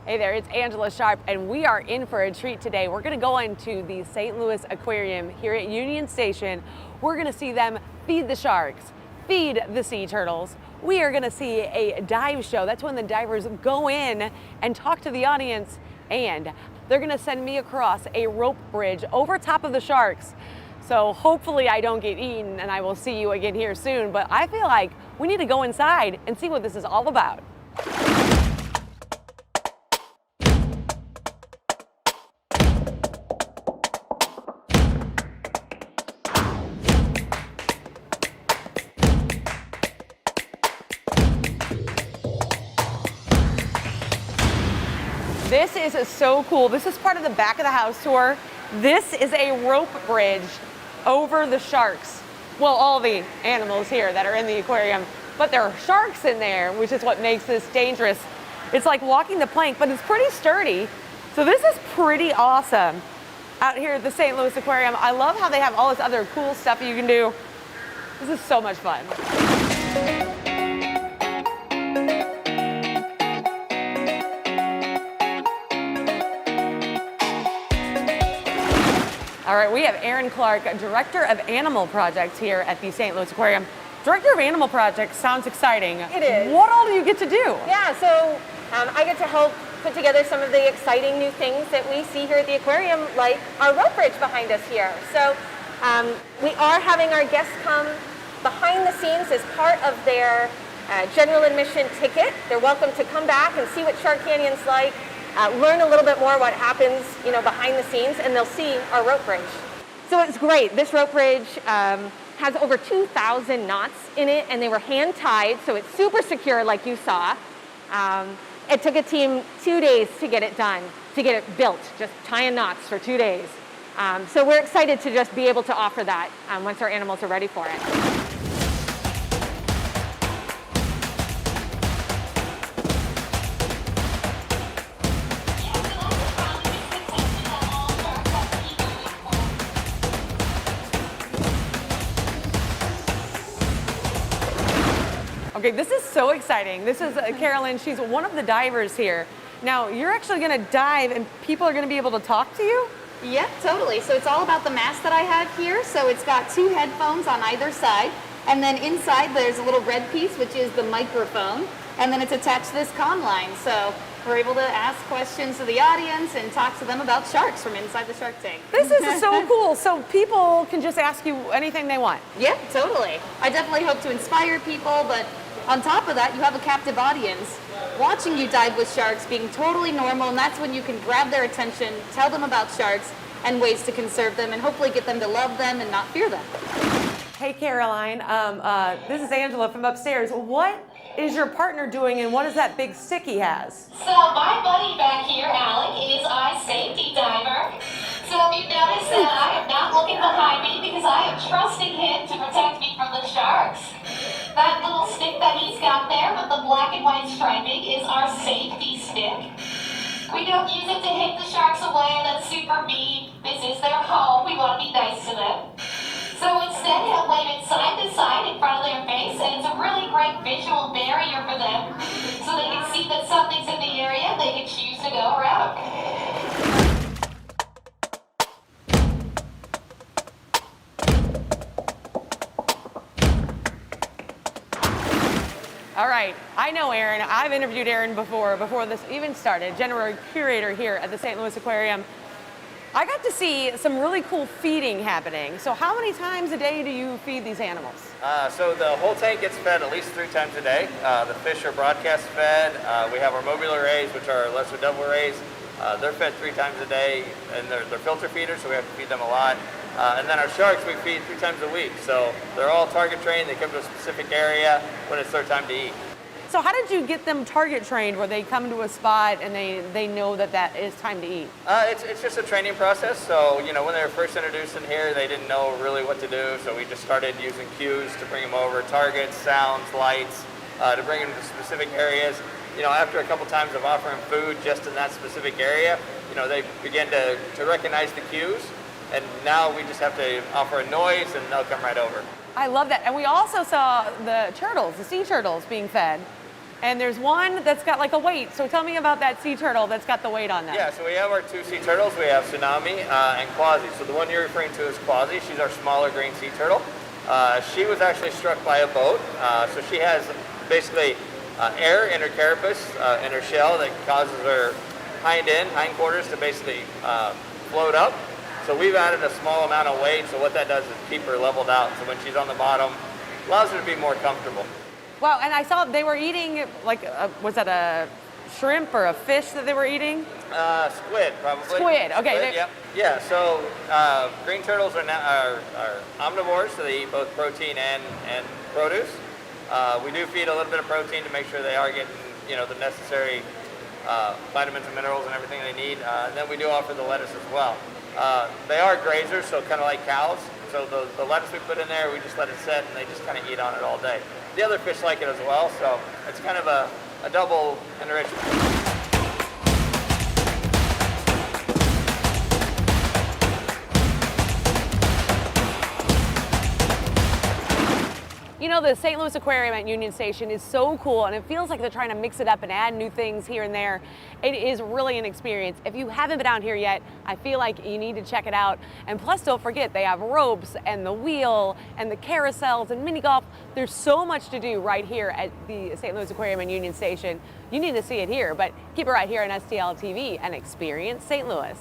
Hey there, it's Angela Sharp, and we are in for a treat today. We're going to go into the St. Louis Aquarium here at Union Station. We're going to see them feed the sharks, feed the sea turtles. We are going to see a dive show. That's when the divers go in and talk to the audience, and they're going to send me across a rope bridge over top of the sharks. So hopefully I don't get eaten, and I will see you again here soon. But I feel like we need to go inside and see what this is all about. This is so cool. This is part of the back of the house tour. This is a rope bridge over the sharks. Well, all the animals here that are in the aquarium, but there are sharks in there, which is what makes this dangerous. It's like walking the plank, but it's pretty sturdy. So this is pretty awesome out here at the St. Louis Aquarium. I love how they have all this other cool stuff you can do. This is so much fun. All right, we have Erin Clark, Director of Animal Projects here at the St. Louis Aquarium. Director of Animal Projects sounds exciting. It is. What all do you get to do? Yeah, so I get to help put together some of the exciting new things that we see here at the aquarium, like our rope bridge behind us here. So we are having our guests come behind the scenes as part of their general admission ticket. They're welcome to come back and see what Shark Canyon's like. Learn a little bit more what happens, behind the scenes, and they'll see our rope bridge. So it's great. This rope bridge has over 2,000 knots in it, and they were hand tied, so it's super secure, like you saw. It took a team 2 days to get it done, to get it built, just tying knots for 2 days. So we're excited to just be able to offer that once our animals are ready for it. Okay, this is so exciting. This is Carolyn. She's one of the divers here. Now, you're actually going to dive and people are going to be able to talk to you? Yep, totally. So it's all about the mask that I have here. So it's got 2 headphones on either side. And then inside there's a little red piece, which is the microphone. And then it's attached to this comm line. So we're able to ask questions to the audience and talk to them about sharks from inside the shark tank. This is so cool. So people can just ask you anything they want. Yep, totally. I definitely hope to inspire people, but on top of that, you have a captive audience watching you dive with sharks, being totally normal, and that's when you can grab their attention, tell them about sharks and ways to conserve them, and hopefully get them to love them and not fear them. Hey, Caroline. This is Angela from upstairs. What is your partner doing, and what is that big stick he has? So my buddy back here, Alec, is our safety diver. So if you notice that I am not looking behind me because I am trusting him to protect me from the sharks. That little stick that he's got there with the black and white striping is our safety stick. We don't use it to hit the sharks away. That's super mean. This is their home. We want to be nice to them. So instead, he'll wave it side to side in front of their face, and it's a really great visual barrier for them, so they can see that something's in the area. They can choose to go around. All right, I know Erin. I've interviewed Erin before this even started, general curator here at the St. Louis Aquarium. I got to see some really cool feeding happening. So how many times a day do you feed these animals? So the whole tank gets fed at least 3 times a day. The fish are broadcast fed. We have our mobile rays, which are lesser devil rays. They're fed 3 times a day, and they're filter feeders, so we have to feed them a lot. And then our sharks we feed 3 times a week. So they're all target trained. They come to a specific area when it's their time to eat. So how did you get them target trained where they come to a spot and they know that is time to eat? It's just a training process. So, when they were first introduced in here, they didn't know really what to do. So we just started using cues to bring them over, targets, sounds, lights, to bring them to specific areas. After a couple times of offering food just in that specific area, they begin to recognize the cues. And now we just have to offer a noise and they'll come right over. I love that. And we also saw the turtles, the sea turtles being fed. And there's one that's got like a weight. So tell me about that sea turtle that's got the weight on that. Yeah, so we have our two sea turtles. We have Tsunami and Quasi. So the one you're referring to is Quasi. She's our smaller green sea turtle. She was actually struck by a boat. So she has basically air in her carapace, in her shell, that causes her hindquarters to basically float up. So we've added a small amount of weight. So what that does is keep her leveled out. So when she's on the bottom, allows her to be more comfortable. Wow, and I saw they were eating like, was that a shrimp or a fish that they were eating? Squid, probably. Squid, okay. Squid, yep. Yeah, so green turtles are omnivores, so they eat both protein and produce. We do feed a little bit of protein to make sure they are getting, the necessary vitamins and minerals and everything they need. And then we do offer the lettuce as well. They are grazers, so kind of like cows. So the lettuce we put in there, we just let it set and they just kind of eat on it all day. The other fish like it as well, so it's kind of a double enrichment. You know, the St. Louis Aquarium at Union Station is so cool, and it feels like they're trying to mix it up and add new things here and there. It is really an experience. If you haven't been out here yet, I feel like you need to check it out. And plus, don't forget, they have ropes and the wheel and the carousels and mini golf. There's so much to do right here at the St. Louis Aquarium and Union Station. You need to see it here, but keep it right here on STL TV and experience St. Louis.